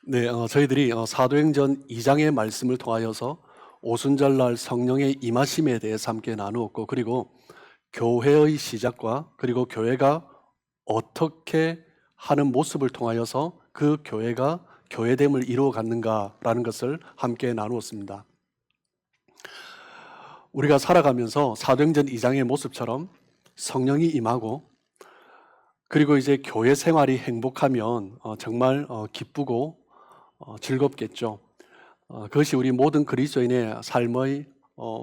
네, 저희들이 사도행전 2장의 말씀을 통하여서 오순절날 성령의 임하심에 대해서 함께 나누었고, 그리고 교회의 시작과 그리고 교회가 어떻게 하는 모습을 통하여서 그 교회가 교회됨을 이루어 갔는가라는 것을 함께 나누었습니다. 우리가 살아가면서 사도행전 2장의 모습처럼 성령이 임하고, 그리고 이제 교회 생활이 행복하면 정말 기쁘고 즐겁겠죠. 그것이 우리 모든 그리스도인의 삶의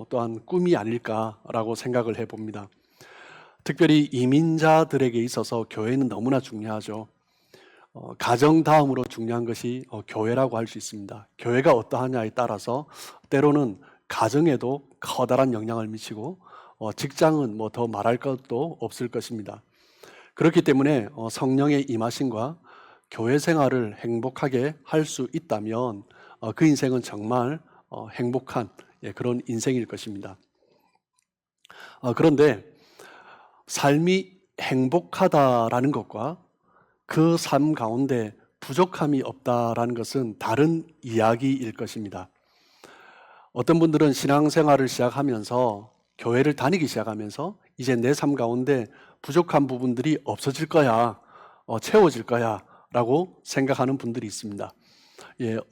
또한 꿈이 아닐까라고 생각을 해봅니다. 특별히 이민자들에게 있어서 교회는 너무나 중요하죠. 가정 다음으로 중요한 것이 교회라고 할 수 있습니다. 교회가 어떠하냐에 따라서 때로는 가정에도 커다란 영향을 미치고 직장은 뭐 더 말할 것도 없을 것입니다. 그렇기 때문에 성령의 임하심과 교회 생활을 행복하게 할 수 있다면 그 인생은 정말 행복한 그런 인생일 것입니다. 그런데 삶이 행복하다라는 것과 그 삶 가운데 부족함이 없다라는 것은 다른 이야기일 것입니다. 어떤 분들은 신앙생활을 시작하면서, 교회를 다니기 시작하면서 이제 내 삶 가운데 부족한 부분들이 없어질 거야, 채워질 거야 라고 생각하는 분들이 있습니다.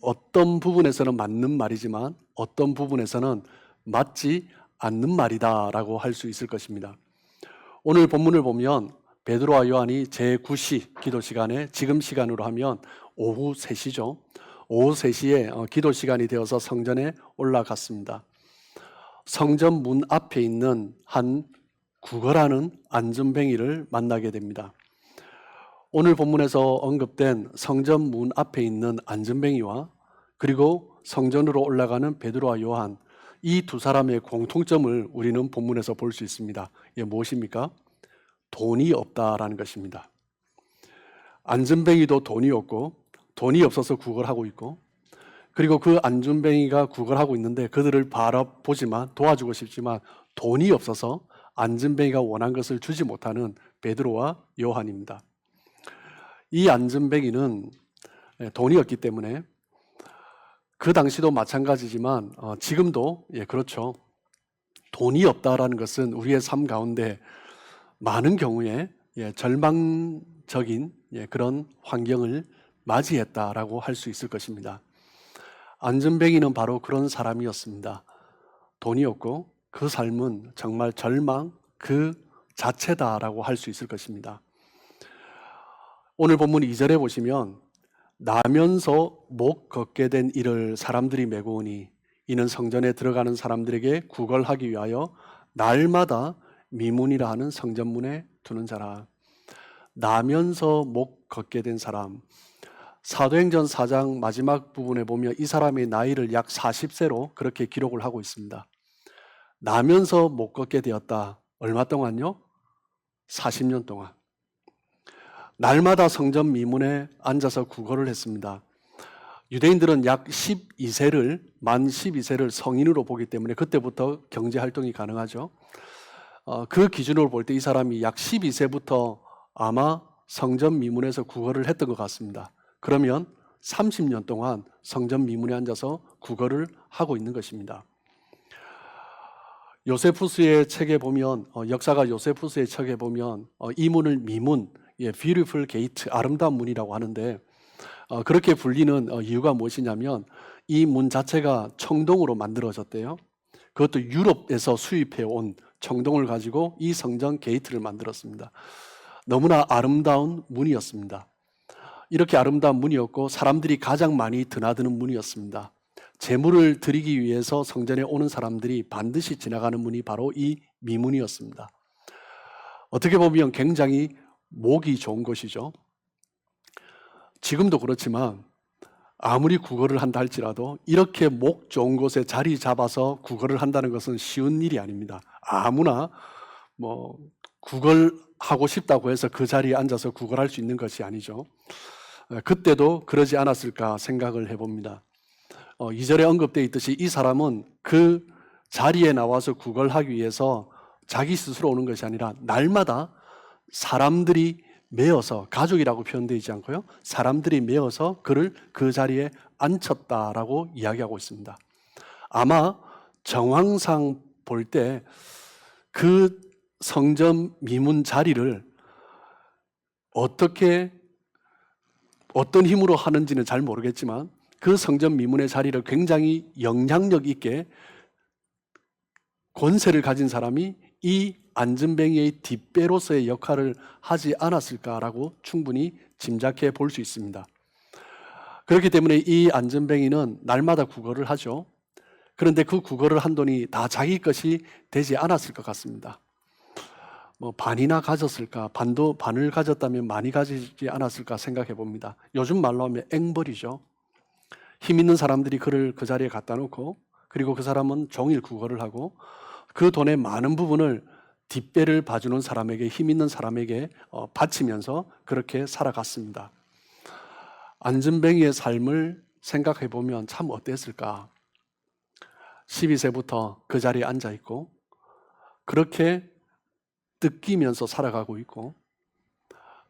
어떤 부분에서는 맞는 말이지만 어떤 부분에서는 맞지 않는 말이다 라고 할 수 있을 것입니다. 오늘 본문을 보면 베드로와 요한이 제9시 기도 시간에, 지금 시간으로 하면 오후 3시죠. 오후 3시에 기도 시간이 되어서 성전에 올라갔습니다. 성전 문 앞에 있는 한 구걸하는 안전뱅이를 만나게 됩니다. 오늘 본문에서 언급된 성전 문 앞에 있는 안전뱅이와 그리고 성전으로 올라가는 베드로와 요한, 이 두 사람의 공통점을 우리는 본문에서 볼 수 있습니다. 이게 무엇입니까? 돈이 없다라는 것입니다. 안전뱅이도 돈이 없고, 돈이 없어서 구걸하고 있고, 그리고 그 안전뱅이가 구걸하고 있는데 그들을 바라보지만, 도와주고 싶지만 돈이 없어서 안전뱅이가 원한 것을 주지 못하는 베드로와 요한입니다. 이 안전뱅이는 돈이 없기 때문에, 그 당시도 마찬가지지만 지금도 그렇죠. 돈이 없다라는 것은 우리의 삶 가운데 많은 경우에 절망적인 그런 환경을 맞이했다라고 할 수 있을 것입니다. 안전뱅이는 바로 그런 사람이었습니다. 돈이 없고 그 삶은 정말 절망 그 자체다라고 할 수 있을 것입니다. 오늘 본문 2절에 보시면, 나면서 못 걷게 된 이를 사람들이 메고 오니 이는 성전에 들어가는 사람들에게 구걸하기 위하여 날마다 미문이라 하는 성전문에 두는 자라. 나면서 못 걷게 된 사람, 사도행전 4장 마지막 부분에 보면 이 사람의 나이를 약 40세로 그렇게 기록을 하고 있습니다. 나면서 못 걷게 되었다. 얼마 동안요? 40년 동안. 날마다 성전 미문에 앉아서 구걸을 했습니다. 유대인들은 약 12세를, 만 12세를 성인으로 보기 때문에 그때부터 경제활동이 가능하죠. 그 기준으로 볼 때 이 사람이 약 12세부터 아마 성전 미문에서 구걸을 했던 것 같습니다. 그러면 30년 동안 성전 미문에 앉아서 구걸을 하고 있는 것입니다. 요세푸스의 책에 보면, 역사가 요세푸스의 책에 보면 이 문을 미문, beautiful gate, 아름다운 문이라고 하는데, 그렇게 불리는 이유가 무엇이냐면 이 문 자체가 청동으로 만들어졌대요. 그것도 유럽에서 수입해 온 청동을 가지고 이 성전 게이트를 만들었습니다. 너무나 아름다운 문이었습니다. 이렇게 아름다운 문이었고 사람들이 가장 많이 드나드는 문이었습니다. 제물을 드리기 위해서 성전에 오는 사람들이 반드시 지나가는 문이 바로 이 미문이었습니다. 어떻게 보면 굉장히 목이 좋은 곳이죠. 지금도 그렇지만 아무리 구걸을 한다 할지라도 이렇게 목 좋은 곳에 자리 잡아서 구걸을 한다는 것은 쉬운 일이 아닙니다. 아무나 뭐 구걸하고 싶다고 해서 그 자리에 앉아서 구걸할 수 있는 것이 아니죠. 그때도 그러지 않았을까 생각을 해봅니다. 2절에 언급되어 있듯이 이 사람은 그 자리에 나와서 구걸하기 위해서 자기 스스로 오는 것이 아니라 날마다 사람들이 메어서, 가족이라고 표현되어 있지 않고요, 사람들이 메어서 그를 그 자리에 앉혔다라고 이야기하고 있습니다. 아마 정황상 볼 때 그 성전 미문 자리를 어떤 힘으로 하는지는 잘 모르겠지만 그 성전 미문의 자리를 굉장히 영향력 있게 권세를 가진 사람이 이 안전뱅이의 뒷배로서의 역할을 하지 않았을까라고 충분히 짐작해 볼 수 있습니다. 그렇기 때문에 이 안전뱅이는 날마다 구걸을 하죠. 그런데 그 구걸을 한 돈이 다 자기 것이 되지 않았을 것 같습니다. 뭐 반이나 가졌을까, 반을 가졌다면 많이 가지지 않았을까 생각해 봅니다. 요즘 말로 하면 앵벌이죠. 힘 있는 사람들이 그를 그 자리에 갖다 놓고, 그리고 그 사람은 종일 구걸을 하고 그 돈의 많은 부분을 뒷배를 봐주는 사람에게, 힘 있는 사람에게 바치면서 그렇게 살아갔습니다. 안전뱅이의 삶을 생각해 보면 참 어땠을까? 12세부터 그 자리에 앉아 있고 그렇게 뜯기면서 살아가고 있고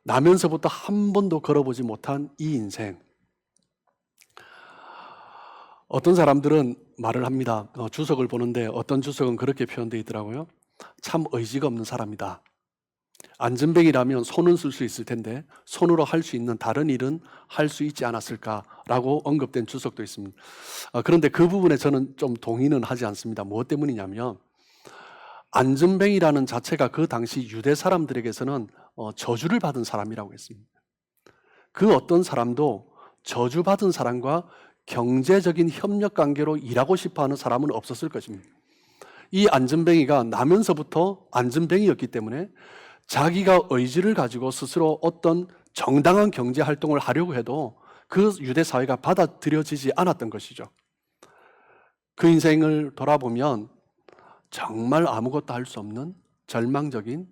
나면서부터 한 번도 걸어보지 못한 이 인생. 어떤 사람들은 말을 합니다. 주석을 보는데 어떤 주석은 그렇게 표현되어 있더라고요. 참 의지가 없는 사람이다. 안전뱅이라면 손은 쓸 수 있을 텐데 손으로 할 수 있는 다른 일은 할 수 있지 않았을까라고 언급된 주석도 있습니다. 그런데 그 부분에 저는 좀 동의는 하지 않습니다. 무엇 때문이냐면 안전뱅이라는 자체가 그 당시 유대 사람들에게서는 저주를 받은 사람이라고 했습니다. 그 어떤 사람도 저주받은 사람과 경제적인 협력 관계로 일하고 싶어하는 사람은 없었을 것입니다. 이 안전뱅이가 나면서부터 안전뱅이였기 때문에 자기가 의지를 가지고 스스로 어떤 정당한 경제 활동을 하려고 해도 그 유대 사회가 받아들여지지 않았던 것이죠. 그 인생을 돌아보면 정말 아무것도 할 수 없는 절망적인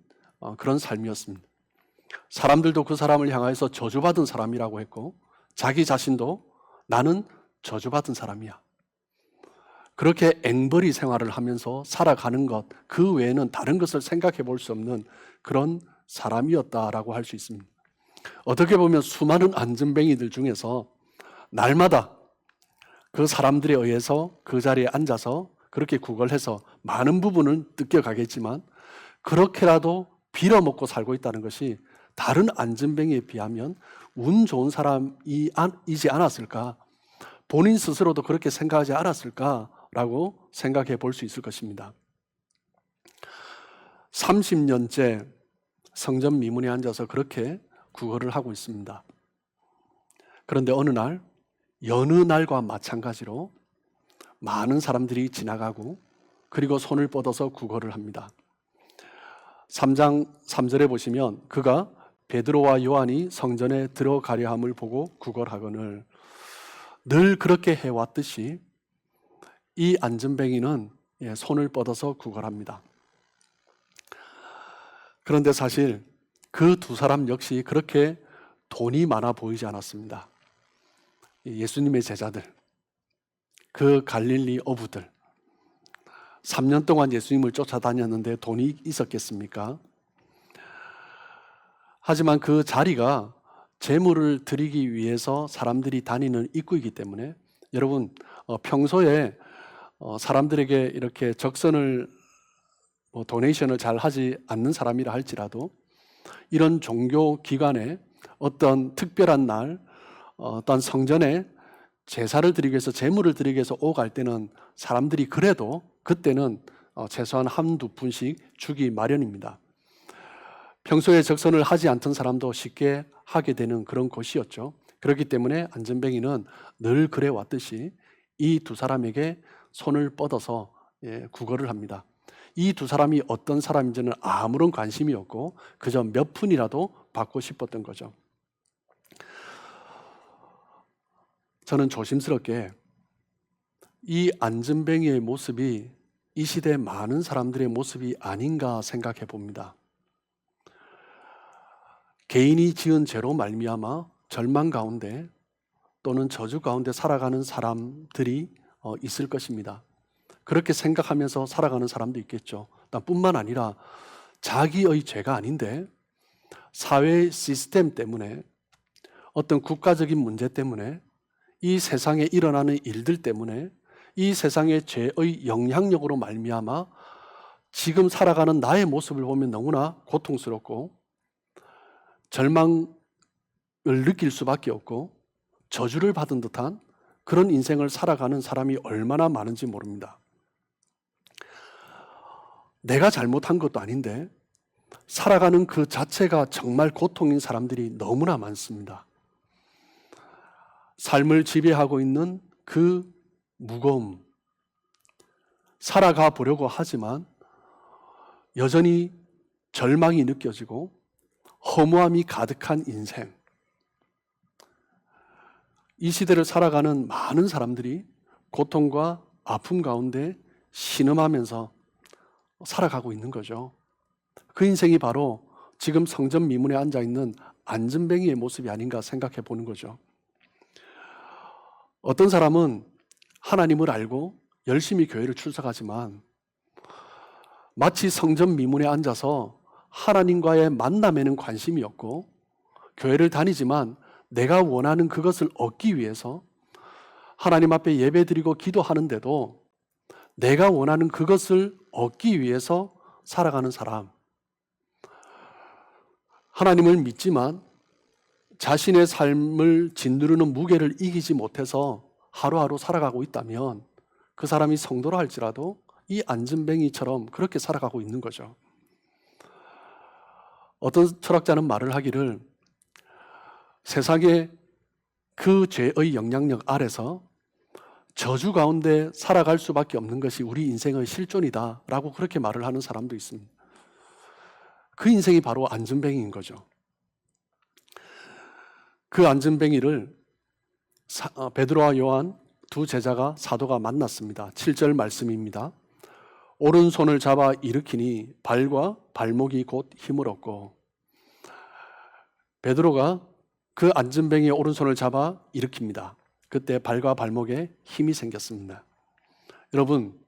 그런 삶이었습니다. 사람들도 그 사람을 향해서 저주받은 사람이라고 했고 자기 자신도 나는 저주받은 사람이야. 그렇게 앵벌이 생활을 하면서 살아가는 것, 그 외에는 다른 것을 생각해 볼 수 없는 그런 사람이었다라고 할 수 있습니다. 어떻게 보면 수많은 안전뱅이들 중에서 날마다 그 사람들에 의해서 그 자리에 앉아서 그렇게 구걸해서 많은 부분을 뜯겨가겠지만 그렇게라도 빌어먹고 살고 있다는 것이 다른 안전뱅이에 비하면 운 좋은 사람이지 않았을까, 본인 스스로도 그렇게 생각하지 않았을까라고 생각해 볼 수 있을 것입니다. 30년째 성전 미문에 앉아서 그렇게 구걸을 하고 있습니다. 그런데 어느 날, 여느 날과 마찬가지로 많은 사람들이 지나가고 그리고 손을 뻗어서 구걸을 합니다. 3장 3절에 보시면 그가 베드로와 요한이 성전에 들어가려 함을 보고 구걸하거늘, 늘 그렇게 해왔듯이 이 안전뱅이는 손을 뻗어서 구걸합니다. 그런데 사실 그 두 사람 역시 그렇게 돈이 많아 보이지 않았습니다. 예수님의 제자들, 그 갈릴리 어부들, 3년 동안 예수님을 쫓아다녔는데 돈이 있었겠습니까? 하지만 그 자리가 제물을 드리기 위해서 사람들이 다니는 입구이기 때문에 여러분 평소에 사람들에게 이렇게 적선을 도네이션을 잘 하지 않는 사람이라 할지라도 이런 종교 기관에 어떤 특별한 날 어떤 성전에 제사를 드리기 위해서 제물을 드리기 위해서 오갈 때는 사람들이 그래도 그때는 최소한 한두 푼씩 주기 마련입니다. 평소에 적선을 하지 않던 사람도 쉽게 하게 되는 그런 곳이었죠. 그렇기 때문에 안전뱅이는 늘 그래 왔듯이 이 두 사람에게 손을 뻗어서 구걸을 합니다. 이 두 사람이 어떤 사람인지는 아무런 관심이 없고 그저 몇 푼이라도 받고 싶었던 거죠. 저는 조심스럽게 이 안전뱅이의 모습이 이 시대 많은 사람들의 모습이 아닌가 생각해 봅니다. 개인이 지은 죄로 말미암아 절망 가운데 또는 저주 가운데 살아가는 사람들이 있을 것입니다. 그렇게 생각하면서 살아가는 사람도 있겠죠. 뿐만 아니라 자기의 죄가 아닌데 사회 시스템 때문에, 어떤 국가적인 문제 때문에, 이 세상에 일어나는 일들 때문에, 이 세상의 죄의 영향력으로 말미암아 지금 살아가는 나의 모습을 보면 너무나 고통스럽고 절망을 느낄 수밖에 없고 저주를 받은 듯한 그런 인생을 살아가는 사람이 얼마나 많은지 모릅니다. 내가 잘못한 것도 아닌데 살아가는 그 자체가 정말 고통인 사람들이 너무나 많습니다. 삶을 지배하고 있는 그 무거움, 살아가 보려고 하지만 여전히 절망이 느껴지고 허무함이 가득한 인생. 이 시대를 살아가는 많은 사람들이 고통과 아픔 가운데 신음하면서 살아가고 있는 거죠. 그 인생이 바로 지금 성전 미문에 앉아있는 안진뱅이의 모습이 아닌가 생각해 보는 거죠. 어떤 사람은 하나님을 알고 열심히 교회를 출석하지만 마치 성전 미문에 앉아서 하나님과의 만남에는 관심이 없고 교회를 다니지만 내가 원하는 그것을 얻기 위해서 하나님 앞에 예배드리고 기도하는데도 내가 원하는 그것을 얻기 위해서 살아가는 사람, 하나님을 믿지만 자신의 삶을 짓누르는 무게를 이기지 못해서 하루하루 살아가고 있다면 그 사람이 성도라 할지라도 이 안진뱅이처럼 그렇게 살아가고 있는 거죠. 어떤 철학자는 말을 하기를 세상에 그 죄의 영향력 아래서 저주 가운데 살아갈 수밖에 없는 것이 우리 인생의 실존이다 라고 그렇게 말을 하는 사람도 있습니다. 그 인생이 바로 안진뱅이인 거죠. 그 안진뱅이를 베드로와 요한 두 제자가 사도가 만났습니다. 7절 말씀입니다. 오른손을 잡아 일으키니 발과 발목이 곧 힘을 얻고. 베드로가 그 안진뱅이의 오른손을 잡아 일으킵니다. 그때 발과 발목에 힘이 생겼습니다. 여러분,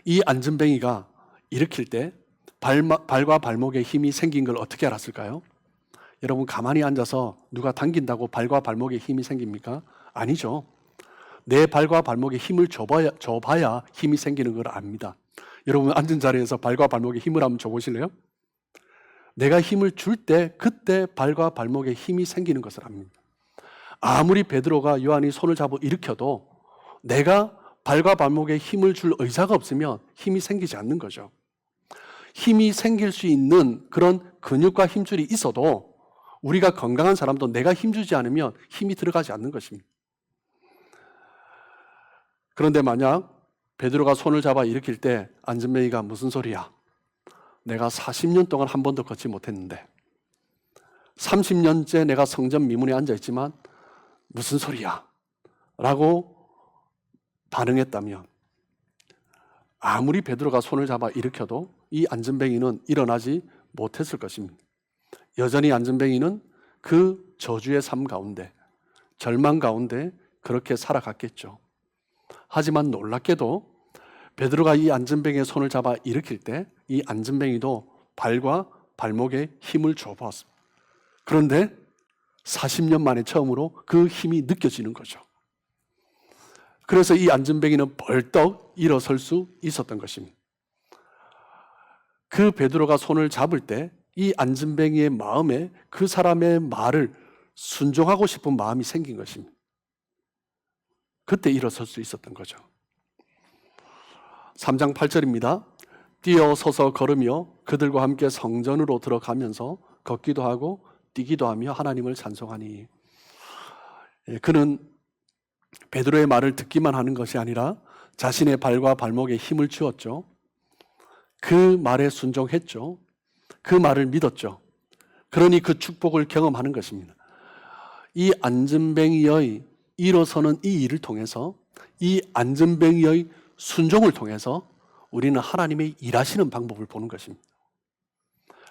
이 안진뱅이가 일으킬 때 발과 발목에 힘이 생긴 걸 어떻게 알았을까요? 여러분, 가만히 앉아서 누가 당긴다고 발과 발목에 힘이 생깁니까? 아니죠. 내 발과 발목에 힘을 줘봐야 힘이 생기는 걸 압니다. 여러분, 앉은 자리에서 발과 발목에 힘을 한번 줘보실래요? 내가 힘을 줄 때 그때 발과 발목에 힘이 생기는 것을 압니다. 아무리 베드로가 요한이 손을 잡아 일으켜도 내가 발과 발목에 힘을 줄 의사가 없으면 힘이 생기지 않는 거죠. 힘이 생길 수 있는 그런 근육과 힘줄이 있어도 우리가 건강한 사람도 내가 힘주지 않으면 힘이 들어가지 않는 것입니다. 그런데 만약 베드로가 손을 잡아 일으킬 때 안진뱅이가 무슨 소리야? 내가 40년 동안 한 번도 걷지 못했는데 30년째 내가 성전 미문에 앉아있지만 무슨 소리야? 라고 반응했다면 아무리 베드로가 손을 잡아 일으켜도 이 안진뱅이는 일어나지 못했을 것입니다. 여전히 안진뱅이는 그 저주의 삶 가운데, 절망 가운데 그렇게 살아갔겠죠. 하지만 놀랍게도 베드로가 이 안진뱅이의 손을 잡아 일으킬 때 이 안진뱅이도 발과 발목에 힘을 줘보았습니다. 그런데 40년 만에 처음으로 그 힘이 느껴지는 거죠. 그래서 이 안진뱅이는 벌떡 일어설 수 있었던 것입니다. 그 베드로가 손을 잡을 때 이 안진뱅이의 마음에 그 사람의 말을 순종하고 싶은 마음이 생긴 것입니다. 그때 일어설 수 있었던 거죠. 3장 8절입니다. 뛰어서서 걸으며 그들과 함께 성전으로 들어가면서 걷기도 하고 뛰기도 하며 하나님을 찬송하니. 그는 베드로의 말을 듣기만 하는 것이 아니라 자신의 발과 발목에 힘을 주었죠. 그 말에 순종했죠. 그 말을 믿었죠. 그러니 그 축복을 경험하는 것입니다. 이 안진뱅이의 일어서는 이 일을 통해서, 이 안진뱅이의 순종을 통해서 우리는 하나님의 일하시는 방법을 보는 것입니다.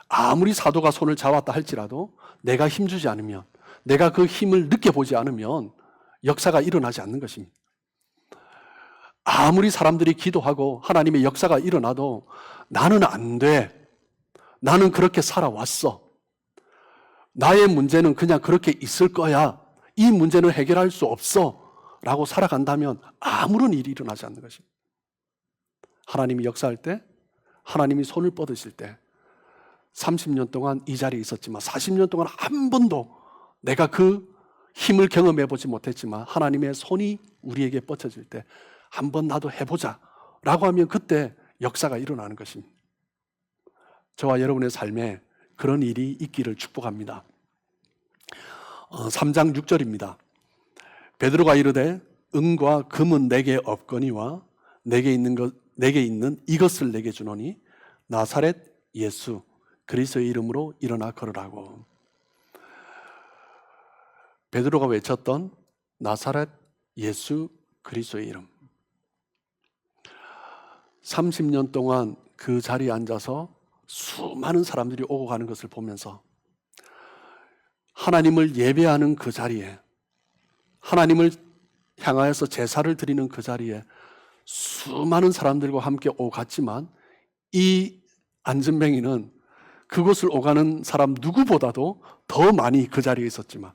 아무리 사도가 손을 잡았다 할지라도 내가 힘주지 않으면, 내가 그 힘을 느껴보지 않으면 역사가 일어나지 않는 것입니다. 아무리 사람들이 기도하고 하나님의 역사가 일어나도 나는 안 돼. 나는 그렇게 살아왔어. 나의 문제는 그냥 그렇게 있을 거야. 이 문제는 해결할 수 없어. 라고 살아간다면 아무런 일이 일어나지 않는 것입니다. 하나님이 역사할 때, 하나님이 손을 뻗으실 때 30년 동안 이 자리에 있었지만 40년 동안 한 번도 내가 그 힘을 경험해 보지 못했지만 하나님의 손이 우리에게 뻗쳐질 때 한번 나도 해보자 라고 하면 그때 역사가 일어나는 것입니다. 저와 여러분의 삶에 그런 일이 있기를 축복합니다. 3장 6절입니다. 베드로가 이르되 은과 금은 내게 없거니와 내게 있는 이것을 내게 주노니 나사렛 예수 그리스도의 이름으로 일어나 걸으라고. 베드로가 외쳤던 나사렛 예수 그리스도의 이름. 30년 동안 그 자리에 앉아서 수많은 사람들이 오고 가는 것을 보면서 하나님을 예배하는 그 자리에, 하나님을 향하여서 제사를 드리는 그 자리에 수많은 사람들과 함께 오고 갔지만 이 안전뱅이는 그곳을 오가는 사람 누구보다도 더 많이 그 자리에 있었지만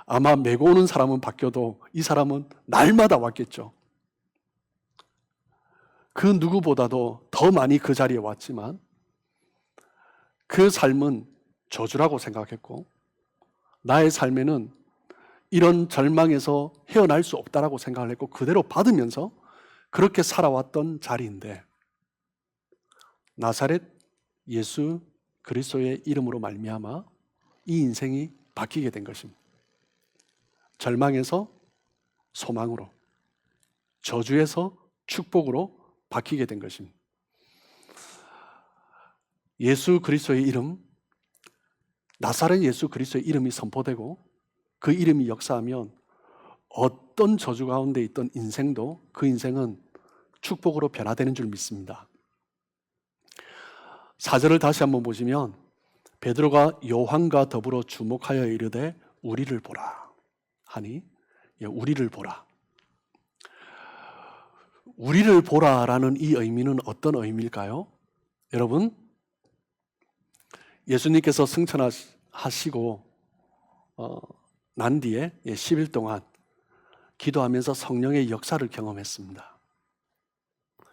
아마 메고 오는 사람은 바뀌어도 이 사람은 날마다 왔겠죠. 그 누구보다도 더 많이 그 자리에 왔지만 그 삶은 저주라고 생각했고 나의 삶에는 이런 절망에서 헤어날 수 없다라고 생각을 했고 그대로 받으면서 그렇게 살아왔던 자리인데 나사렛 예수 그리스도의 이름으로 말미암아 이 인생이 바뀌게 된 것입니다. 절망에서 소망으로, 저주에서 축복으로 바뀌게 된 것입니다. 예수 그리스도의 이름, 나사렛 예수 그리스도의 이름이 선포되고 그 이름이 역사하면 어떤 저주 가운데 있던 인생도 그 인생은 축복으로 변화되는 줄 믿습니다. 4절을 다시 한번 보시면 베드로가 요한과 더불어 주목하여 이르되 우리를 보라 하니, 우리를 보라. 우리를 보라라는 이 의미는 어떤 의미일까요? 여러분, 예수님께서 승천하시고 난 뒤에 10일 동안 기도하면서 성령의 역사를 경험했습니다.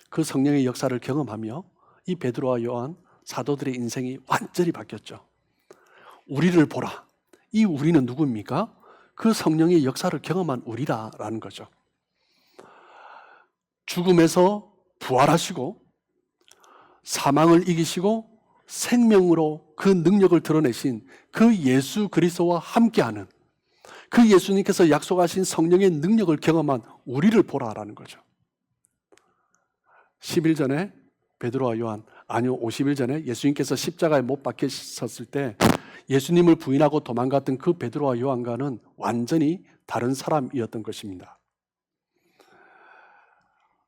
그 성령의 역사를 경험하며 이 베드로와 요한 사도들의 인생이 완전히 바뀌었죠. 우리를 보라. 이 우리는 누구입니까? 그 성령의 역사를 경험한 우리라는 거죠. 죽음에서 부활하시고 사망을 이기시고 생명으로 그 능력을 드러내신 그 예수 그리스도와 함께하는 그 예수님께서 약속하신 성령의 능력을 경험한 우리를 보라라는 거죠. 10일 전에 베드로와 요한, 아니요 50일 전에 예수님께서 십자가에 못 박히셨을 때 예수님을 부인하고 도망갔던 그 베드로와 요한과는 완전히 다른 사람이었던 것입니다.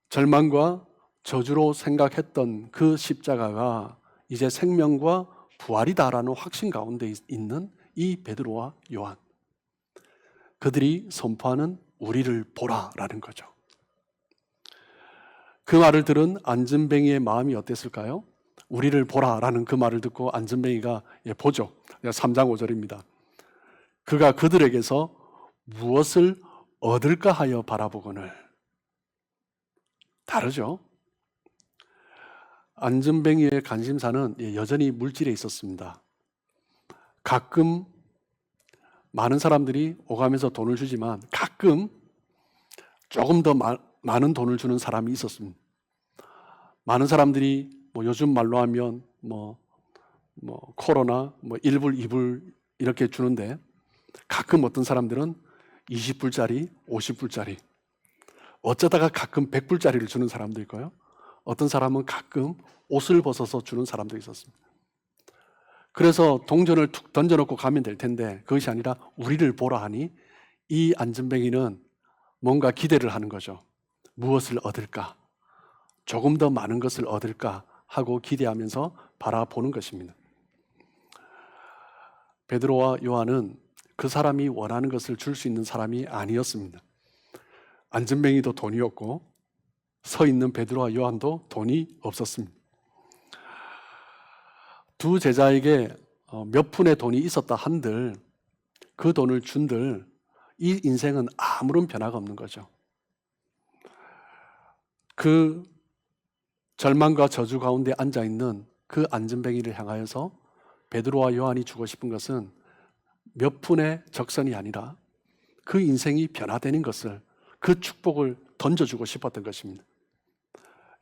절망과 저주로 생각했던 그 십자가가 이제 생명과 부활이다라는 확신 가운데 있는 이 베드로와 요한, 그들이 선포하는 우리를 보라라는 거죠. 그 말을 들은 안전뱅이의 마음이 어땠을까요? 우리를 보라라는 그 말을 듣고 안전뱅이가 보죠. 3장 5절입니다. 그가 그들에게서 무엇을 얻을까 하여 바라보거늘. 다르죠? 안전뱅이의 관심사는 여전히 물질에 있었습니다. 가끔 많은 사람들이 오가면서 돈을 주지만 가끔 조금 더 많은 돈을 주는 사람이 있었습니다. 많은 사람들이 요즘 말로 하면 코로나 1불, 2불 이렇게 주는데 가끔 어떤 사람들은 20불짜리, 50불짜리, 어쩌다가 가끔 100불짜리를 주는 사람도 있고요. 어떤 사람은 가끔 옷을 벗어서 주는 사람도 있었습니다. 그래서 동전을 툭 던져놓고 가면 될 텐데 그것이 아니라 우리를 보라 하니 이 안전뱅이는 뭔가 기대를 하는 거죠. 무엇을 얻을까? 조금 더 많은 것을 얻을까? 하고 기대하면서 바라보는 것입니다. 베드로와 요한은 그 사람이 원하는 것을 줄 수 있는 사람이 아니었습니다. 안전뱅이도 돈이 없고 서 있는 베드로와 요한도 돈이 없었습니다. 두 제자에게 몇 푼의 돈이 있었다 한들 그 돈을 준들 이 인생은 아무런 변화가 없는 거죠. 그 절망과 저주 가운데 앉아있는 그 안전뱅이를 향하여서 베드로와 요한이 주고 싶은 것은 몇 푼의 적선이 아니라 그 인생이 변화되는 것을, 그 축복을 던져주고 싶었던 것입니다.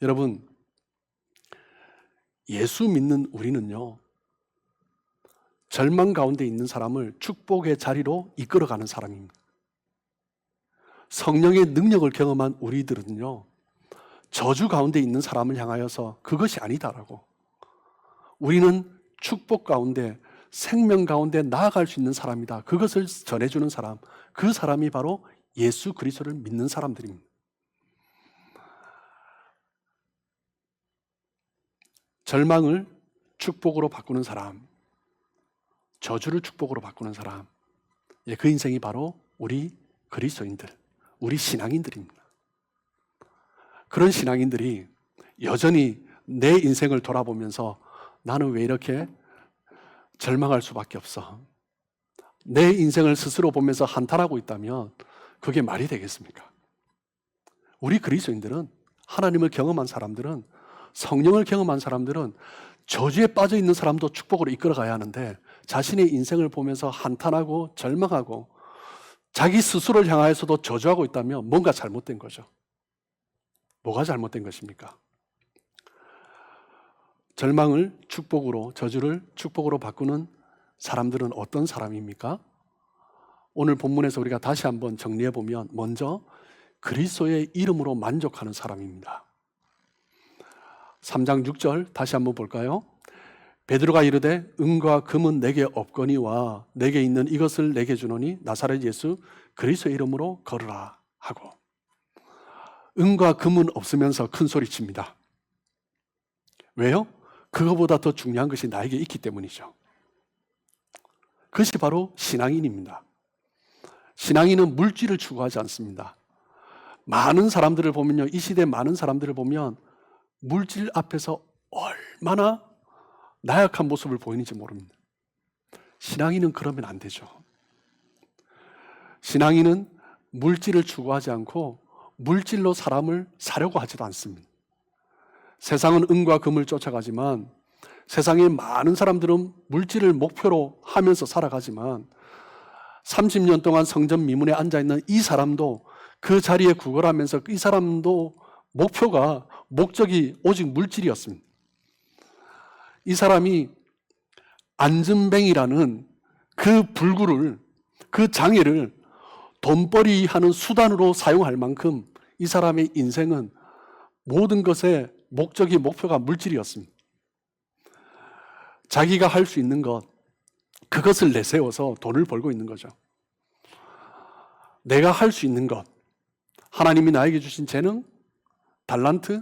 여러분, 예수 믿는 우리는요, 절망 가운데 있는 사람을 축복의 자리로 이끌어가는 사람입니다. 성령의 능력을 경험한 우리들은요, 저주 가운데 있는 사람을 향하여서 그것이 아니다라고, 우리는 축복 가운데, 생명 가운데 나아갈 수 있는 사람이다, 그것을 전해주는 사람, 그 사람이 바로 예수 그리스도를 믿는 사람들입니다. 절망을 축복으로 바꾸는 사람, 저주를 축복으로 바꾸는 사람, 그 인생이 바로 우리 그리스도인들, 우리 신앙인들입니다. 그런 신앙인들이 여전히 내 인생을 돌아보면서 나는 왜 이렇게 절망할 수밖에 없어, 내 인생을 스스로 보면서 한탄하고 있다면 그게 말이 되겠습니까? 우리 그리스도인들은, 하나님을 경험한 사람들은, 성령을 경험한 사람들은 저주에 빠져 있는 사람도 축복으로 이끌어 가야 하는데, 자신의 인생을 보면서 한탄하고 절망하고 자기 스스로를 향하여서도 저주하고 있다면 뭔가 잘못된 거죠. 뭐가 잘못된 것입니까? 절망을 축복으로, 저주를 축복으로 바꾸는 사람들은 어떤 사람입니까? 오늘 본문에서 우리가 다시 한번 정리해 보면, 먼저 그리스도의 이름으로 만족하는 사람입니다. 3장 6절 다시 한번 볼까요? 베드로가 이르되 은과 금은 내게 없거니와 내게 있는 이것을 내게 주노니 나사렛 예수 그리스도의 이름으로 걸으라 하고, 은과 금은 없으면서 큰 소리 칩니다. 왜요? 그거보다 더 중요한 것이 나에게 있기 때문이죠. 그것이 바로 신앙인입니다. 신앙인은 물질을 추구하지 않습니다. 많은 사람들을 보면요, 이 시대 많은 사람들을 보면 물질 앞에서 얼마나 나약한 모습을 보이는지 모릅니다. 신앙인은 그러면 안 되죠. 신앙인은 물질을 추구하지 않고 물질로 사람을 사려고 하지도 않습니다. 세상은 은과 금을 쫓아가지만, 세상의 많은 사람들은 물질을 목표로 하면서 살아가지만, 30년 동안 성전 미문에 앉아있는 이 사람도 그 자리에 구걸하면서 이 사람도 목적이 오직 물질이었습니다. 이 사람이 안전뱅이라는 그 불구를, 그 장애를 돈벌이 하는 수단으로 사용할 만큼 이 사람의 인생은 모든 것의 목표가 물질이었습니다. 자기가 할 수 있는 것, 그것을 내세워서 돈을 벌고 있는 거죠. 내가 할 수 있는 것, 하나님이 나에게 주신 재능, 달란트,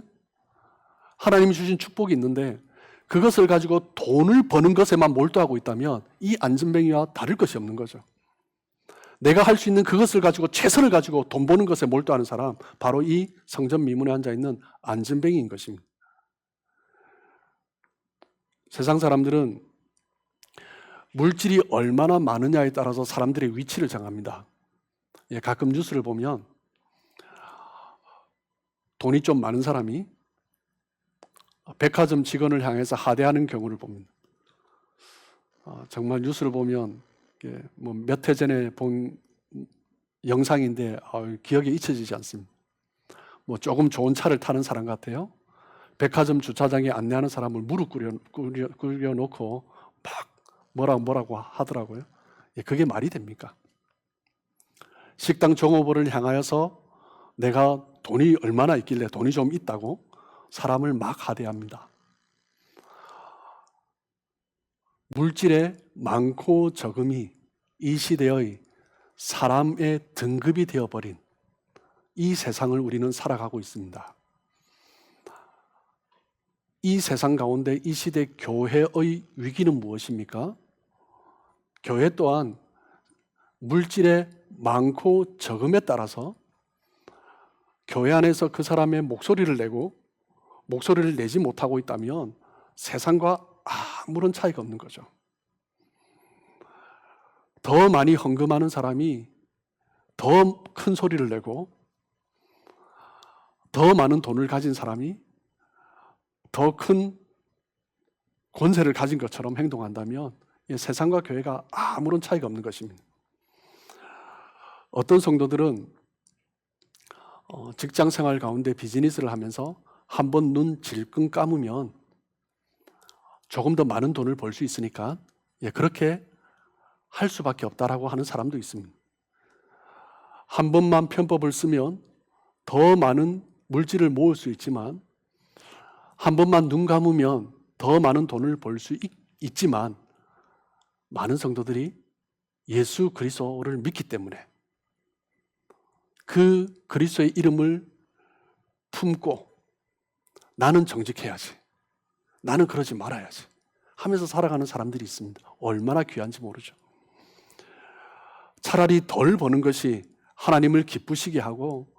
하나님이 주신 축복이 있는데 그것을 가지고 돈을 버는 것에만 몰두하고 있다면 이 안전뱅이와 다를 것이 없는 거죠. 내가 할 수 있는 그것을 가지고, 최선을 가지고 돈 버는 것에 몰두하는 사람, 바로 이 성전 미문에 앉아있는 안전뱅이인 것입니다. 세상 사람들은 물질이 얼마나 많으냐에 따라서 사람들의 위치를 정합니다. 가끔 뉴스를 보면 돈이 좀 많은 사람이 백화점 직원을 향해서 하대하는 경우를 봅니다. 정말 뉴스를 보면 몇 해 전에 본 영상인데 기억에 잊혀지지 않습니다. 조금 좋은 차를 타는 사람 같아요. 백화점 주차장에 안내하는 사람을 무릎 꿇여놓고 막 뭐라고 하더라고요. 그게 말이 됩니까? 식당 종업원을 향하여서 내가 돈이 얼마나 있길래 돈이 좀 있다고 사람을 막 하대합니다. 물질의 많고 적음이 이 시대의 사람의 등급이 되어버린 이 세상을 우리는 살아가고 있습니다. 이 세상 가운데 이 시대 교회의 위기는 무엇입니까? 교회 또한 물질의 많고 적음에 따라서 교회 안에서 그 사람의 목소리를 내고 목소리를 내지 못하고 있다면 세상과 아무런 차이가 없는 거죠. 더 많이 헌금하는 사람이 더 큰 소리를 내고 더 많은 돈을 가진 사람이 더 큰 권세를 가진 것처럼 행동한다면 세상과 교회가 아무런 차이가 없는 것입니다. 어떤 성도들은 직장 생활 가운데 비즈니스를 하면서 한번 눈 질끈 감으면 조금 더 많은 돈을 벌 수 있으니까 그렇게 할 수밖에 없다라고 하는 사람도 있습니다. 한 번만 편법을 쓰면 더 많은 물질을 모을 수 있지만 한 번만 눈 감으면 더 많은 돈을 벌 수 있지만 많은 성도들이 예수 그리스도를 믿기 때문에 그 그리스도의 이름을 품고 나는 정직해야지, 나는 그러지 말아야지 하면서 살아가는 사람들이 있습니다. 얼마나 귀한지 모르죠. 차라리 덜 버는 것이 하나님을 기쁘시게 하고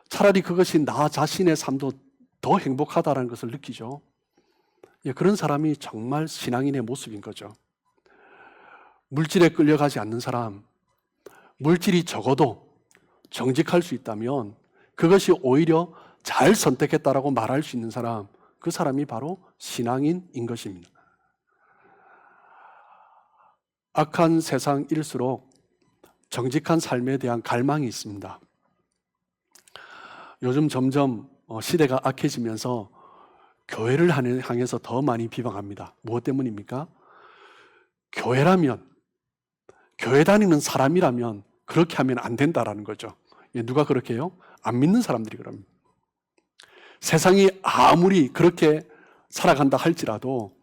차라리 그것이 나 자신의 삶도 더 행복하다는 것을 느끼죠. 그런 사람이 정말 신앙인의 모습인 거죠. 물질에 끌려가지 않는 사람, 물질이 적어도 정직할 수 있다면 그것이 오히려 잘 선택했다라고 말할 수 있는 사람, 그 사람이 바로 신앙인인 것입니다. 악한 세상일수록 정직한 삶에 대한 갈망이 있습니다. 요즘 점점 시대가 악해지면서 교회를 향해서 더 많이 비방합니다. 무엇 때문입니까? 교회라면, 교회 다니는 사람이라면 그렇게 하면 안 된다라는 거죠. 누가 그렇게 해요? 안 믿는 사람들이 그럽니다. 세상이 아무리 그렇게 살아간다 할지라도,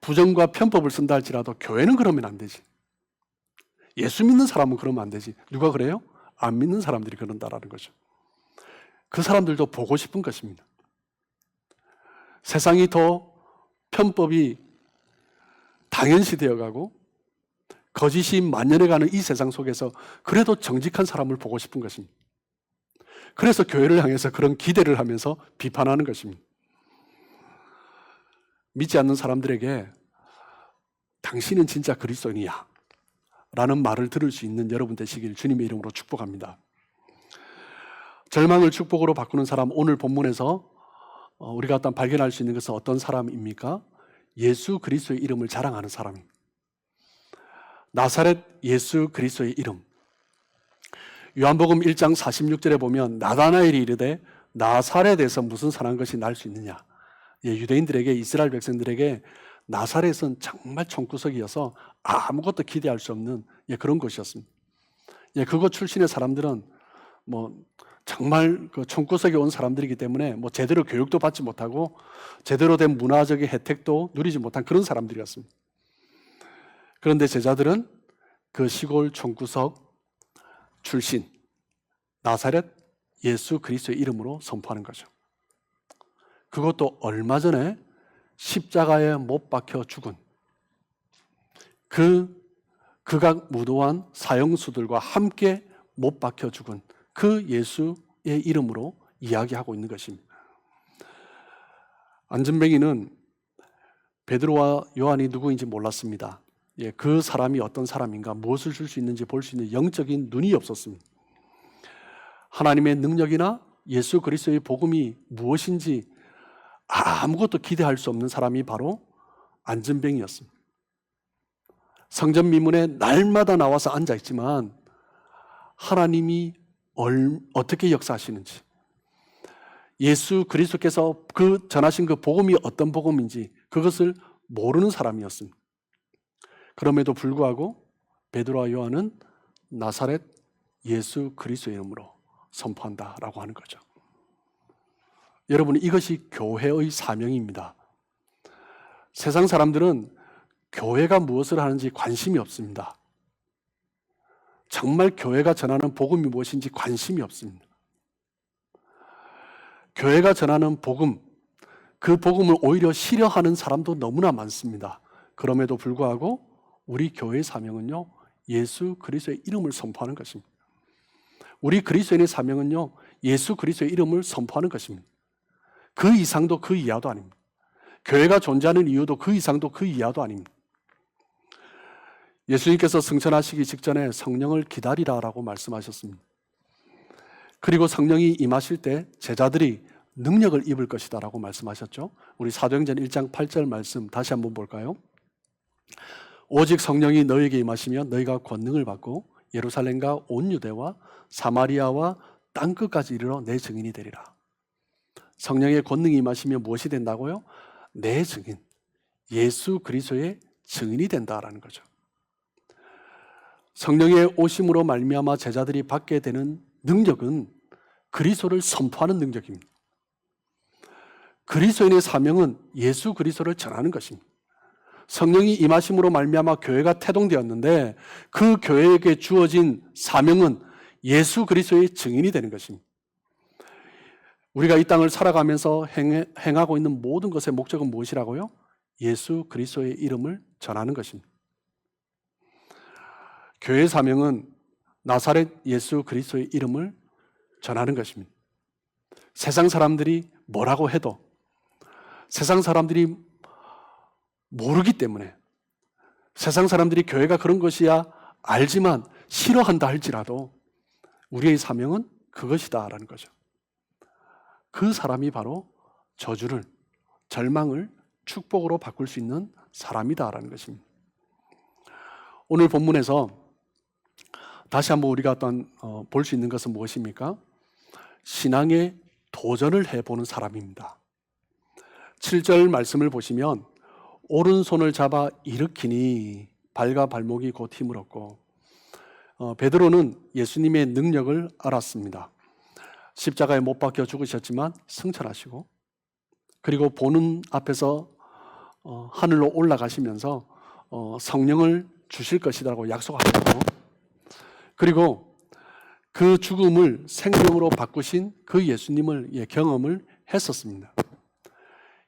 부정과 편법을 쓴다 할지라도 교회는 그러면 안 되지. 예수 믿는 사람은 그러면 안 되지. 누가 그래요? 안 믿는 사람들이 그런다라는 거죠. 그 사람들도 보고 싶은 것입니다. 세상이 더 편법이 당연시 되어가고 거짓이 만연해가는 이 세상 속에서 그래도 정직한 사람을 보고 싶은 것입니다. 그래서 교회를 향해서 그런 기대를 하면서 비판하는 것입니다. 믿지 않는 사람들에게 당신은 진짜 그리스도인이야 라는 말을 들을 수 있는 여러분 되시길 주님의 이름으로 축복합니다. 절망을 축복으로 바꾸는 사람, 오늘 본문에서 우리가 일단 발견할 수 있는 것은 어떤 사람입니까? 예수 그리스도의 이름을 자랑하는 사람입니다. 나사렛 예수 그리스도의 이름. 요한복음 1장 46절에 보면 나다나엘이 이르되 나사렛에서 무슨 선한 것이 날 수 있느냐. 유대인들에게, 이스라엘 백성들에게 나사렛은 정말 총구석이어서 아무것도 기대할 수 없는 그런 곳이었습니다. 그곳 출신의 사람들은 정말 그 총구석에 온 사람들이기 때문에 제대로 교육도 받지 못하고 제대로 된 문화적인 혜택도 누리지 못한 그런 사람들이었습니다. 그런데 제자들은 그 시골 총구석 출신 나사렛 예수 그리스도의 이름으로 선포하는 거죠. 그것도 얼마 전에 십자가에 못 박혀 죽은 그 극악 무도한 사형수들과 함께 못 박혀 죽은 그 예수의 이름으로 이야기하고 있는 것입니다. 안전뱅이는 베드로와 요한이 누구인지 몰랐습니다. 그 사람이 어떤 사람인가, 무엇을 줄 수 있는지 볼 수 있는 영적인 눈이 없었습니다. 하나님의 능력이나 예수 그리스도의 복음이 무엇인지 아무것도 기대할 수 없는 사람이 바로 안전뱅이였습니다. 성전 미문에 날마다 나와서 앉아있지만 하나님이 어떻게 역사하시는지, 예수 그리스도께서 그 전하신 그 복음이 어떤 복음인지 그것을 모르는 사람이었습니다. 그럼에도 불구하고 베드로와 요한은 나사렛 예수 그리스도의 이름으로 선포한다라고 하는 거죠. 여러분, 이것이 교회의 사명입니다. 세상 사람들은 교회가 무엇을 하는지 관심이 없습니다. 정말 교회가 전하는 복음이 무엇인지 관심이 없습니다. 교회가 전하는 복음, 그 복음을 오히려 싫어하는 사람도 너무나 많습니다. 그럼에도 불구하고 우리 교회의 사명은요, 예수 그리스도의 이름을 선포하는 것입니다. 우리 그리스도인의 사명은요, 예수 그리스도의 이름을 선포하는 것입니다. 그 이상도 그 이하도 아닙니다. 교회가 존재하는 이유도 그 이상도 그 이하도 아닙니다. 예수님께서 승천하시기 직전에 성령을 기다리라라고 말씀하셨습니다. 그리고 성령이 임하실 때 제자들이 능력을 입을 것이다 라고 말씀하셨죠. 우리 사도행전 1장 8절 말씀 다시 한번 볼까요? 오직 성령이 너희에게 임하시면 너희가 권능을 받고 예루살렘과 온 유대와 사마리아와 땅끝까지 이르러 내 증인이 되리라. 성령의 권능이 임하시면 무엇이 된다고요? 내 증인, 예수 그리스도의 증인이 된다라는 거죠. 성령의 오심으로 말미암아 제자들이 받게 되는 능력은 그리스도를 선포하는 능력입니다. 그리스도인의 사명은 예수 그리스도를 전하는 것입니다. 성령이 임하심으로 말미암아 교회가 태동되었는데 그 교회에게 주어진 사명은 예수 그리스도의 증인이 되는 것입니다. 우리가 이 땅을 살아가면서 행하고 있는 모든 것의 목적은 무엇이라고요? 예수 그리스도의 이름을 전하는 것입니다. 교회의 사명은 나사렛 예수 그리스도의 이름을 전하는 것입니다. 세상 사람들이 뭐라고 해도, 세상 사람들이 모르기 때문에, 세상 사람들이 교회가 그런 것이야 알지만 싫어한다 할지라도 우리의 사명은 그것이다 라는 거죠. 그 사람이 바로 저주를, 절망을 축복으로 바꿀 수 있는 사람이다 라는 것입니다. 오늘 본문에서 다시 한번 우리가 볼 수 있는 것은 무엇입니까? 신앙의 도전을 해보는 사람입니다. 7절 말씀을 보시면 오른손을 잡아 일으키니 발과 발목이 곧 힘을 얻고, 베드로는 예수님의 능력을 알았습니다. 십자가에 못 박혀 죽으셨지만 승천하시고, 그리고 보는 앞에서 하늘로 올라가시면서 성령을 주실 것이라고 약속하셨고, 그리고 그 죽음을 생명으로 바꾸신 그 예수님을 경험을 했었습니다.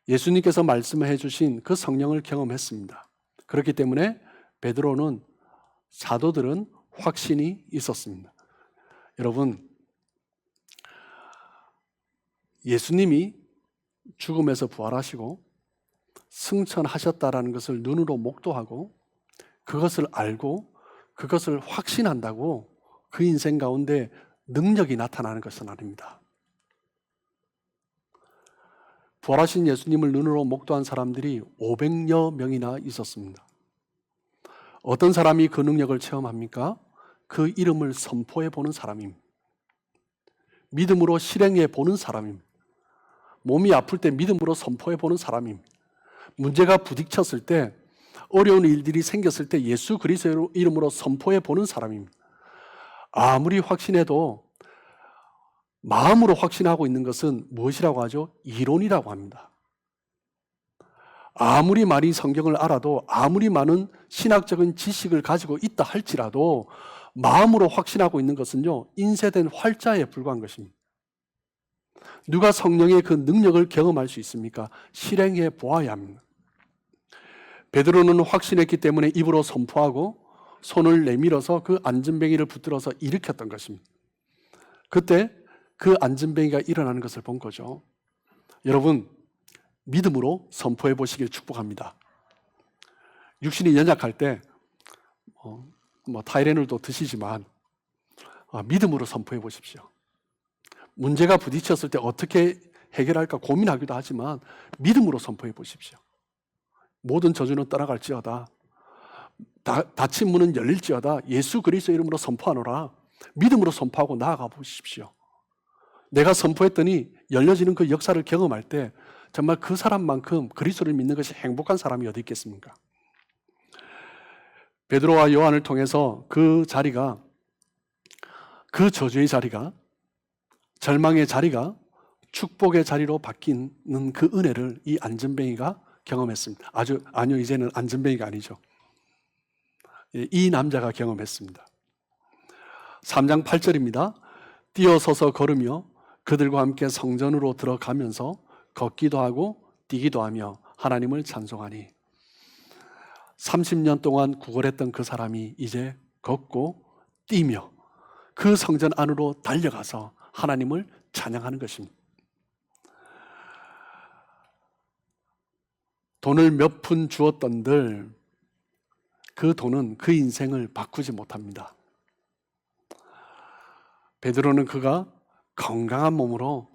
예수님께서 말씀해 주신 그 성령을 경험했습니다. 그렇기 때문에 베드로는, 사도들은 확신이 있었습니다. 여러분, 예수님이 죽음에서 부활하시고 승천하셨다라는 것을 눈으로 목도하고 그것을 알고 그것을 확신한다고 그 인생 가운데 능력이 나타나는 것은 아닙니다. 부활하신 예수님을 눈으로 목도한 사람들이 500여 명이나 있었습니다. 어떤 사람이 그 능력을 체험합니까? 그 이름을 선포해 보는 사람입니다. 믿음으로 실행해 보는 사람입니다. 몸이 아플 때 믿음으로 선포해 보는 사람입니다. 문제가 부딪혔을 때, 어려운 일들이 생겼을 때 예수 그리스도의 이름으로 선포해 보는 사람입니다. 아무리 확신해도 마음으로 확신하고 있는 것은 무엇이라고 하죠? 이론이라고 합니다. 아무리 많이 성경을 알아도, 아무리 많은 신학적인 지식을 가지고 있다 할지라도 마음으로 확신하고 있는 것은요, 인쇄된 활자에 불과한 것입니다. 누가 성령의 그 능력을 경험할 수 있습니까? 실행해 보아야 합니다. 베드로는 확신했기 때문에 입으로 선포하고 손을 내밀어서 그 안진뱅이를 붙들어서 일으켰던 것입니다. 그때 그 안진뱅이가 일어나는 것을 본 거죠. 여러분, 믿음으로 선포해 보시길 축복합니다. 육신이 연약할 때 타이레놀도 드시지만 믿음으로 선포해 보십시오. 문제가 부딪혔을 때 어떻게 해결할까 고민하기도 하지만 믿음으로 선포해 보십시오. 모든 저주는 떠나갈지어다. 닫힌 문은 열릴지어다. 예수 그리스도의 이름으로 선포하노라. 믿음으로 선포하고 나아가 보십시오. 내가 선포했더니 열려지는 그 역사를 경험할 때 정말 그 사람만큼 그리스도를 믿는 것이 행복한 사람이 어디 있겠습니까? 베드로와 요한을 통해서 그 자리가, 그 저주의 자리가, 절망의 자리가 축복의 자리로 바뀌는 그 은혜를 이 안전뱅이가 경험했습니다. 아니요, 이제는 안전뱅이가 아니죠. 이 남자가 경험했습니다. 3장 8절입니다. 뛰어서서 걸으며 그들과 함께 성전으로 들어가면서 걷기도 하고 뛰기도 하며 하나님을 찬송하니, 30년 동안 구걸했던 그 사람이 이제 걷고 뛰며 그 성전 안으로 달려가서 하나님을 찬양하는 것입니다. 돈을 몇 푼 주었던들 그 돈은 그 인생을 바꾸지 못합니다. 베드로는 그가 건강한 몸으로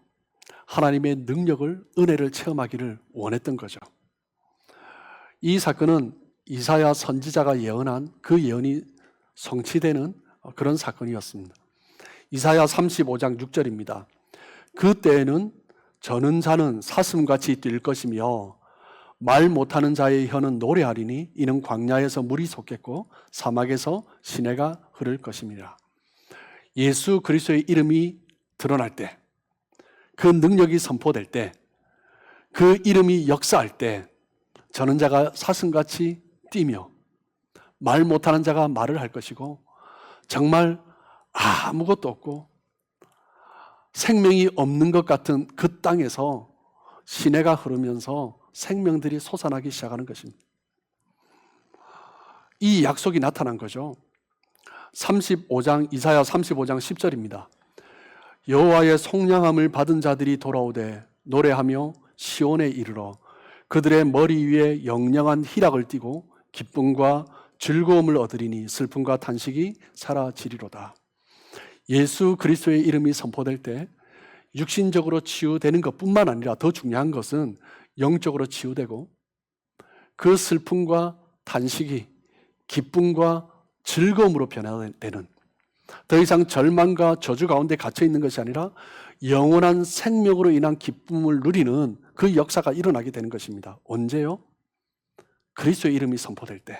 하나님의 능력을, 은혜를 체험하기를 원했던 거죠. 이 사건은 이사야 선지자가 예언한 그 예언이 성취되는 그런 사건이었습니다. 이사야 35장 6절입니다. 그때에는 저는 자는 사슴같이 뛸 것이며 말 못하는 자의 혀는 노래하리니 이는 광야에서 물이 솟겠고 사막에서 시내가 흐를 것입니다. 예수 그리스도의 이름이 드러날 때, 그 능력이 선포될 때, 그 이름이 역사할 때 저는 자가 사슴같이 뛰며 말 못하는 자가 말을 할 것이고 정말 아무것도 없고 생명이 없는 것 같은 그 땅에서 시내가 흐르면서 생명들이 솟아나기 시작하는 것입니다. 이 약속이 나타난 거죠. 이사야 35장 10절입니다. 여호와의 속량함을 받은 자들이 돌아오되 노래하며 시온에 이르러 그들의 머리 위에 영영한 희락을 띠고 기쁨과 즐거움을 얻으리니 슬픔과 탄식이 사라지리로다. 예수 그리스도의 이름이 선포될 때 육신적으로 치유되는 것뿐만 아니라 더 중요한 것은 영적으로 치유되고 그 슬픔과 탄식이 기쁨과 즐거움으로 변화되는, 더 이상 절망과 저주 가운데 갇혀 있는 것이 아니라 영원한 생명으로 인한 기쁨을 누리는 그 역사가 일어나게 되는 것입니다. 언제요? 그리스도의 이름이 선포될 때.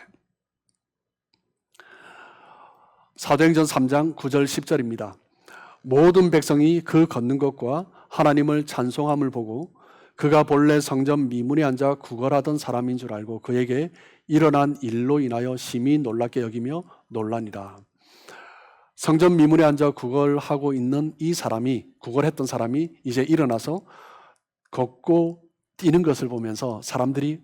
사도행전 3장 9절 10절입니다. 모든 백성이 그 걷는 것과 하나님을 찬송함을 보고 그가 본래 성전 미문에 앉아 구걸하던 사람인 줄 알고 그에게 일어난 일로 인하여 심히 놀랍게 여기며 놀라니라. 성전 미문에 앉아 구걸하고 있는 이 사람이, 구걸했던 사람이 이제 일어나서 걷고 뛰는 것을 보면서 사람들이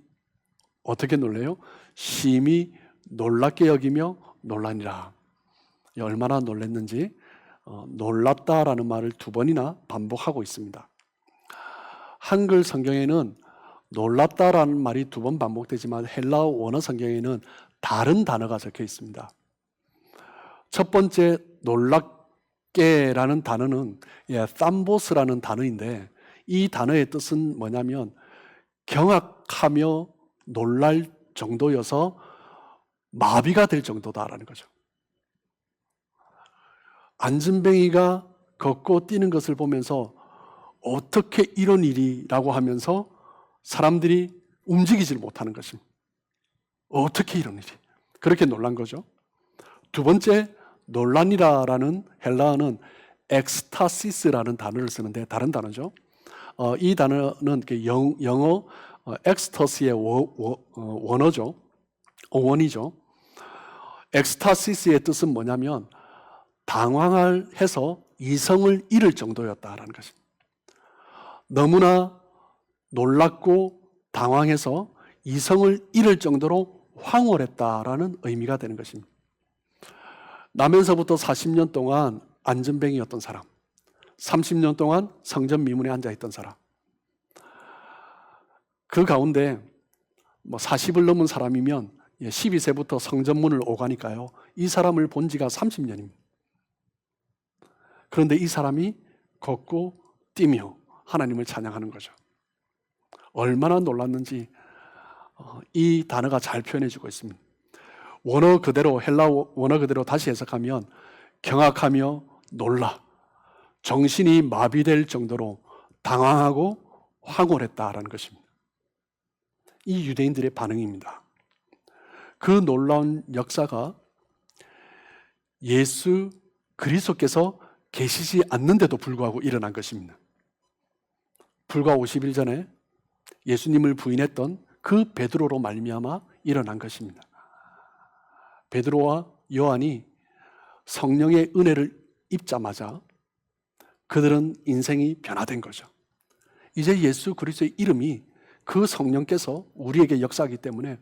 어떻게 놀래요? 심히 놀랍게 여기며 놀라니라. 얼마나 놀랐는지 놀랍다라는 말을 2번이나 반복하고 있습니다. 한글 성경에는 놀랍다라는 말이 2번 반복되지만 헬라어 원어 성경에는 다른 단어가 적혀 있습니다. 첫 번째 놀랍게라는 단어는 삼보스라는 단어인데 이 단어의 뜻은 뭐냐면 경악하며 놀랄 정도여서 마비가 될 정도다라는 거죠. 안진뱅이가 걷고 뛰는 것을 보면서 어떻게 이런 일이라고 하면서 사람들이 움직이질 못하는 것입니다. 어떻게 이런 일이? 그렇게 놀란 거죠. 2번째 놀라니라라는 헬라어는 엑스타시스라는 단어를 쓰는데 다른 단어죠. 이 단어는 영어 엑스터시의 원어죠. 원이죠. 엑스타시스의 뜻은 뭐냐면 당황을 해서 이성을 잃을 정도였다라는 것입니다. 너무나 놀랍고 당황해서 이성을 잃을 정도로 황홀했다라는 의미가 되는 것입니다. 나면서부터 40년 동안 안전뱅이였던 사람, 30년 동안 성전 미문에 앉아있던 사람, 그 가운데 40을 넘은 사람이면 12세부터 성전문을 오가니까요, 이 사람을 본 지가 30년입니다. 그런데 이 사람이 걷고 뛰며 하나님을 찬양하는 거죠. 얼마나 놀랐는지 이 단어가 잘 표현해주고 있습니다. 원어 그대로, 헬라 원어 그대로 다시 해석하면 경악하며 놀라, 정신이 마비될 정도로 당황하고 황홀했다라는 것입니다. 이 유대인들의 반응입니다. 그 놀라운 역사가 예수 그리스도께서 계시지 않는데도 불구하고 일어난 것입니다. 불과 50일 전에 예수님을 부인했던 그 베드로로 말미암아 일어난 것입니다. 베드로와 요한이 성령의 은혜를 입자마자 그들은 인생이 변화된 거죠. 이제 예수 그리스도의 이름이, 그 성령께서 우리에게 역사하기 때문에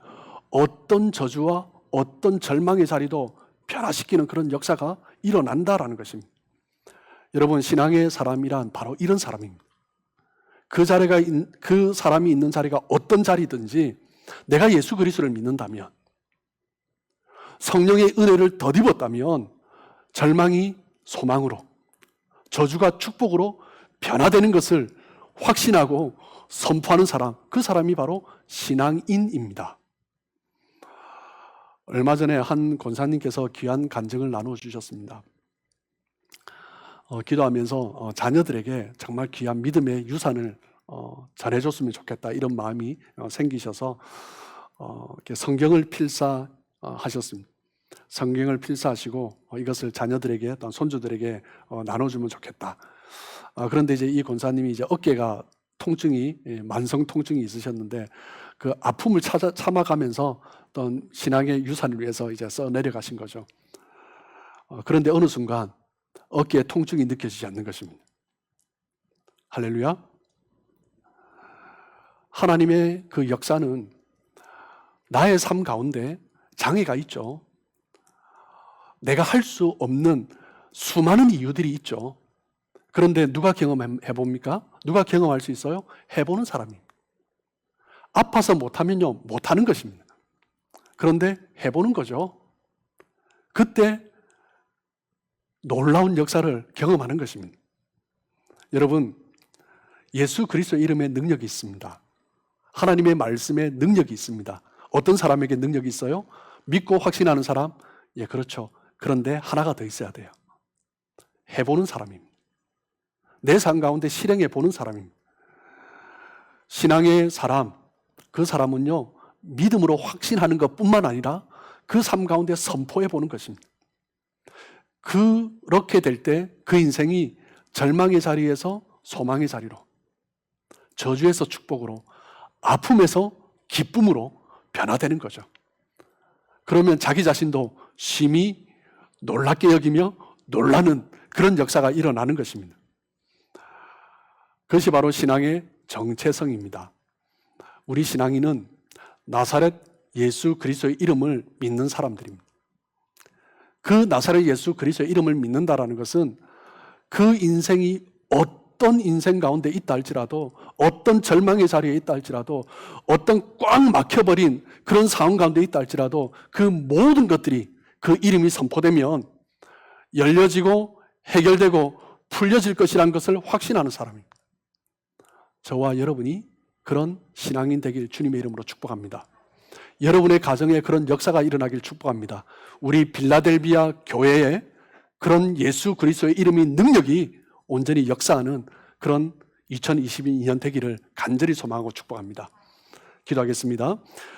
어떤 저주와 어떤 절망의 자리도 변화시키는 그런 역사가 일어난다라는 것입니다. 여러분, 신앙의 사람이란 바로 이런 사람입니다. 그 사람이 있는 자리가 어떤 자리든지 내가 예수 그리스도를 믿는다면 성령의 은혜를 덧입었다면 절망이 소망으로, 저주가 축복으로 변화되는 것을 확신하고 선포하는 사람, 그 사람이 바로 신앙인입니다. 얼마 전에 한 권사님께서 귀한 간증을 나눠주셨습니다. 기도하면서 자녀들에게 정말 귀한 믿음의 유산을 전해줬으면 좋겠다, 이런 마음이 생기셔서 이렇게 성경을 필사하셨습니다. 성경을 필사하시고 이것을 자녀들에게 또는 손주들에게 나눠주면 좋겠다. 그런데 이제 이 권사님이 이제 어깨가 통증이, 만성 통증이 있으셨는데 그 아픔을 참아가면서 어떤 신앙의 유산을 위해서 이제 써 내려가신 거죠. 그런데 어느 순간 어깨에 통증이 느껴지지 않는 것입니다. 할렐루야. 하나님의 그 역사는 나의 삶 가운데 장애가 있죠. 내가 할 수 없는 수많은 이유들이 있죠. 그런데 누가 경험해 봅니까? 누가 경험할 수 있어요? 해보는 사람입니다. 아파서 못하면요, 못하는 것입니다. 그런데 해보는 거죠. 그때 놀라운 역사를 경험하는 것입니다. 여러분, 예수 그리스도의 이름에 능력이 있습니다. 하나님의 말씀에 능력이 있습니다. 어떤 사람에게 능력이 있어요? 믿고 확신하는 사람? 예, 그렇죠. 그런데 하나가 더 있어야 돼요. 해보는 사람입니다. 내 삶 가운데 실행해 보는 사람입니다. 신앙의 사람, 그 사람은요, 믿음으로 확신하는 것뿐만 아니라 그 삶 가운데 선포해 보는 것입니다. 그렇게 될 때 그 인생이 절망의 자리에서 소망의 자리로, 저주에서 축복으로, 아픔에서 기쁨으로 변화되는 거죠. 그러면 자기 자신도 심히 놀랍게 여기며 놀라는 그런 역사가 일어나는 것입니다. 그것이 바로 신앙의 정체성입니다. 우리 신앙인은 나사렛 예수 그리스도의 이름을 믿는 사람들입니다. 그 나사렛 예수 그리스도의 이름을 믿는다라는 것은 그 인생이 어떤 인생 가운데 있다 할지라도, 어떤 절망의 자리에 있다 할지라도, 어떤 꽉 막혀버린 그런 상황 가운데 있다 할지라도 그 모든 것들이, 그 이름이 선포되면 열려지고 해결되고 풀려질 것이라는 것을 확신하는 사람입니다. 저와 여러분이 그런 신앙인 되길 주님의 이름으로 축복합니다. 여러분의 가정에 그런 역사가 일어나길 축복합니다. 우리 빌라델비아 교회에 그런 예수 그리스도의 이름이, 능력이 온전히 역사하는 그런 2022년 되기를 간절히 소망하고 축복합니다. 기도하겠습니다.